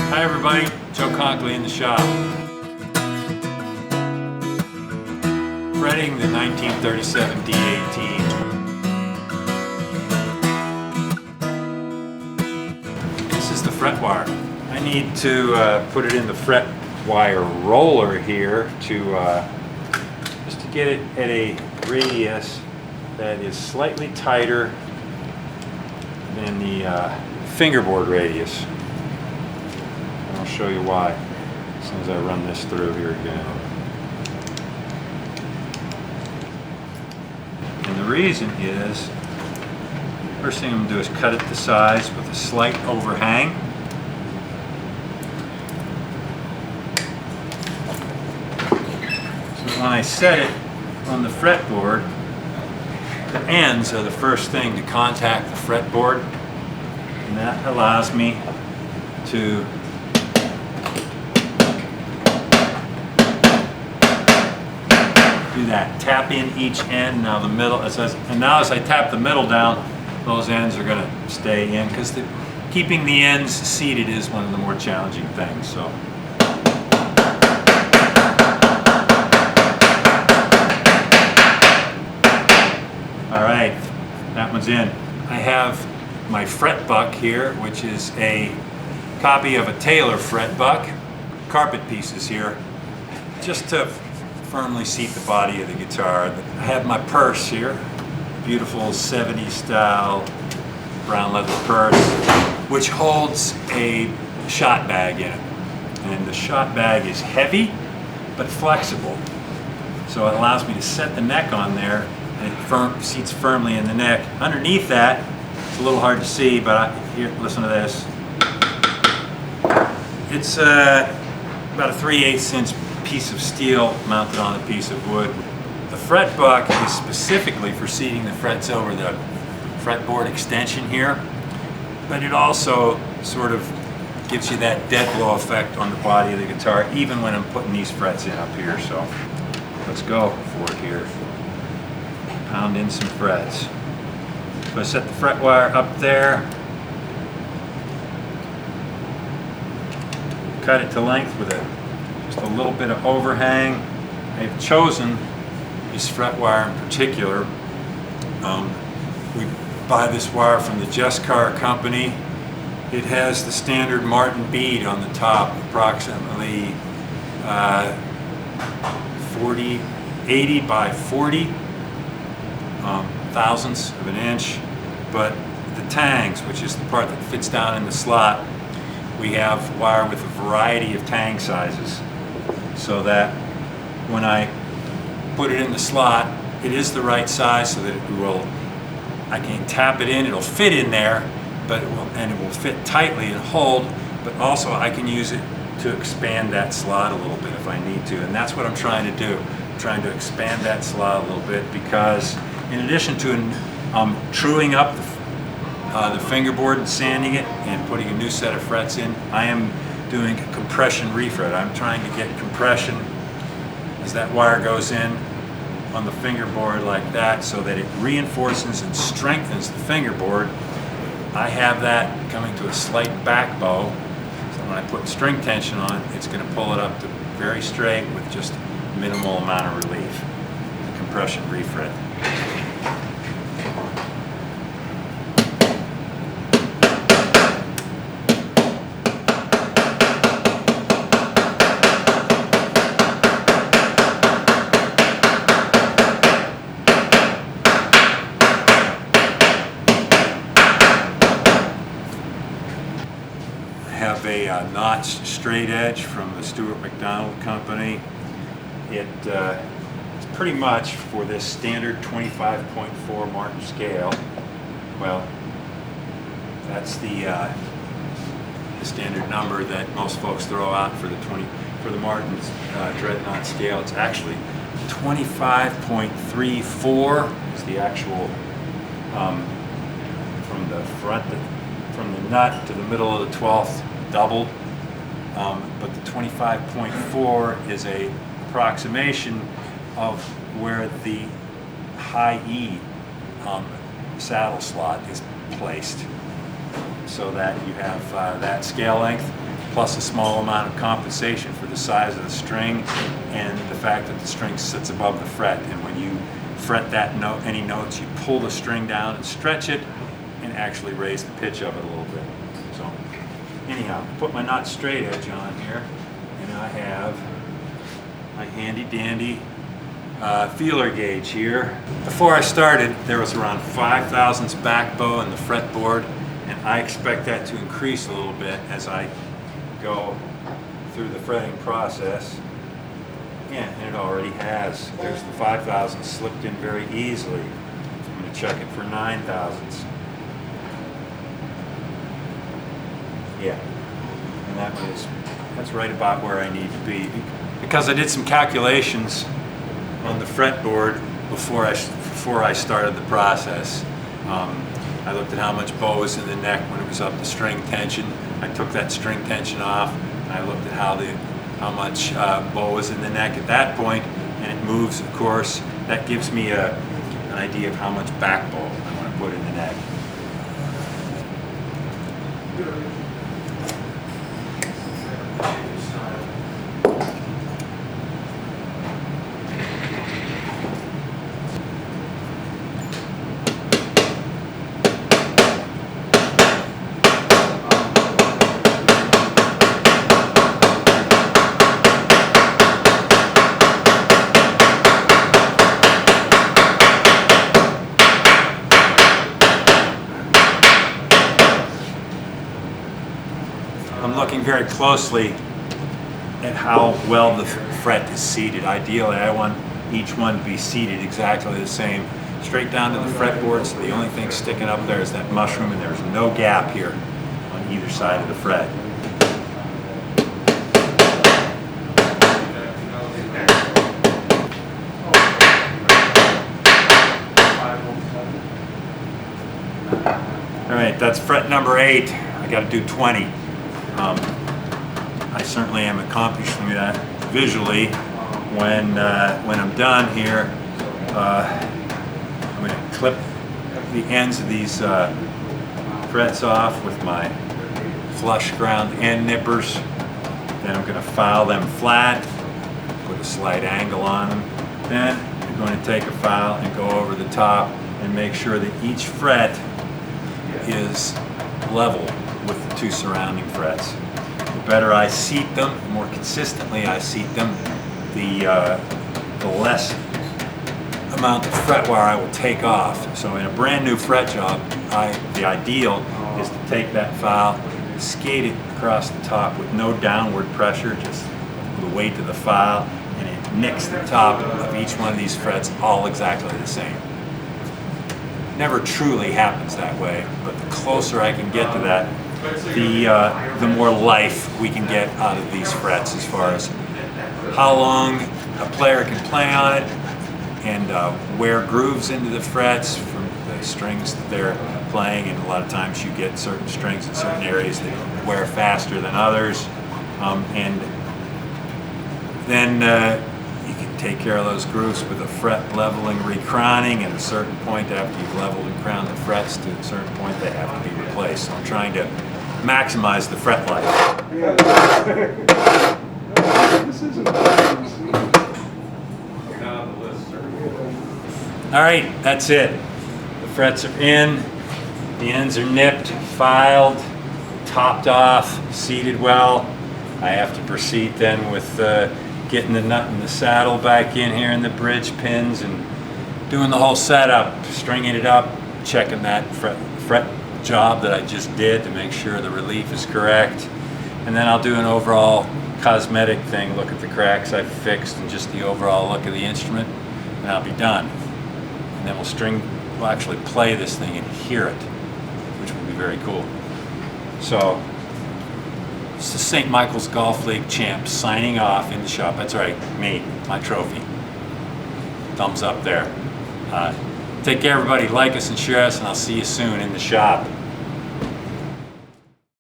Hi everybody, Joe Conkley in the shop. Refretting the 1937 D-18. This is the fret wire. I need to put it in the fret wire roller here to just to get it at a radius that is slightly tighter than the fingerboard radius. And I'll show you why as soon as I run this through here again. And the reason is, first thing I'm going to do is cut it to size with a slight overhang. So when I set it on the fretboard, the ends are the first thing to contact the fretboard, and that allows me to do that. Tap in each end. Now the middle, as I tap the middle down, those ends are going to stay in, because keeping the ends seated is one of the more challenging things. So. All right, that one's in. I have my fret buck here, which is a copy of a Taylor fret buck. Carpet pieces here, just to firmly seat the body of the guitar. I have my purse here, beautiful 70s style brown leather purse, which holds a shot bag in it. And the shot bag is heavy, but flexible. So it allows me to set the neck on there, and it seats firmly in the neck. Underneath that, it's a little hard to see, but here, listen to this. It's about a 3/8 inch piece of steel mounted on a piece of wood. The fret buck is specifically for seating the frets over the fretboard extension here, but it also sort of gives you that dead blow effect on the body of the guitar, even when I'm putting these frets in up here. So let's go for it here. Pound in some frets. So I set the fret wire up there, cut it to length with just a little bit of overhang. I've chosen this fret wire in particular. We buy this wire from the Just Car company. It has the standard Martin bead on the top, approximately 80 by 40 thousandths of an inch. But the tangs, which is the part that fits down in the slot, we have wire with a variety of tang sizes, so that when I put it in the slot, it is the right size, so that I can tap it in, it'll fit in there, but it will fit tightly and hold, but also I can use it to expand that slot a little bit if I need to. And that's what I'm trying to do. I'm trying to expand that slot a little bit, because in addition to truing up the fingerboard and sanding it and putting a new set of frets in, I am doing a compression refret. I'm trying to get compression as that wire goes in on the fingerboard like that, so that it reinforces and strengthens the fingerboard. I have that coming to a slight back bow, so when I put string tension on, it's going to pull it up to very straight with just minimal amount of relief. The compression refret. Have a notched straight edge from the Stuart McDonald company. It's pretty much for this standard 25.4 Martin scale. Well, that's the standard number that most folks throw out for the Martin's Dreadnought scale. It's actually 25.34 is the actual from the front. From the nut to the middle of the 12th doubled, but the 25.4 is a approximation of where the high E saddle slot is placed, so that you have that scale length. plus a small amount of compensation for the size of the string and the fact that the string sits above the fret. And when you fret that note, any notes, you pull the string down and stretch it and actually raise the pitch of it a little bit. So anyhow, put my not straight edge on here, and I have my handy dandy feeler gauge here. Before I started, there was around 5 thousandths back bow in the fretboard, and I expect that to increase a little bit as I go through the fretting process. Yeah, and it already has. There's the 5 thousandths slipped in very easily. I'm going to check it for 9 thousandths. Yeah, and that's right about where I need to be, because I did some calculations on the fretboard before I started the process. I looked at how much bow was in the neck when it was up to string tension. I took that string tension off, and I looked at how much bow was in the neck at that point, and it moves, of course. That gives me an idea of how much back bow I want to put in the neck. I'm looking very closely at how well the fret is seated. Ideally, I want each one to be seated exactly the same, straight down to the fretboard, so the only thing sticking up there is that mushroom, and there's no gap here on either side of the fret. All right, that's fret number 8. I got to do 20. I certainly am accomplishing that visually. When I'm done here, I'm going to clip the ends of these frets off with my flush ground end nippers. Then I'm going to file them flat, put a slight angle on them. Then I'm going to take a file and go over the top and make sure that each fret is level with the two surrounding frets. The better I seat them, the more consistently I seat them, the less amount of fret wire I will take off. So in a brand new fret job, the ideal is to take that file, skate it across the top with no downward pressure, just the weight of the file, and it nicks the top of each one of these frets all exactly the same. Never truly happens that way, but the closer I can get to that, the more life we can get out of these frets as far as how long a player can play on it, and wear grooves into the frets from the strings that they're playing. And a lot of times you get certain strings in certain areas that wear faster than others, and then you can take care of those grooves with a fret leveling recrowning. At a certain point, after you've leveled and crowned the frets to a certain point, they have to be replaced. So I'm trying to maximize the fret life. All right, that's it. The frets are in, the ends are nipped, filed, topped off, seated well. I have to proceed then with getting the nut and the saddle back in here, and the bridge pins, and doing the whole setup, stringing it up, checking that fret job that I just did to make sure the relief is correct. And then I'll do an overall cosmetic thing, look at the cracks I've fixed and just the overall look of the instrument, and I'll be done. And then we'll actually play this thing and hear it, which will be very cool. So, it's the St. Michael's Golf League champ signing off in the shop. That's right, me, my trophy. Thumbs up there. Take care, everybody. Like us and share us, and I'll see you soon in the shop.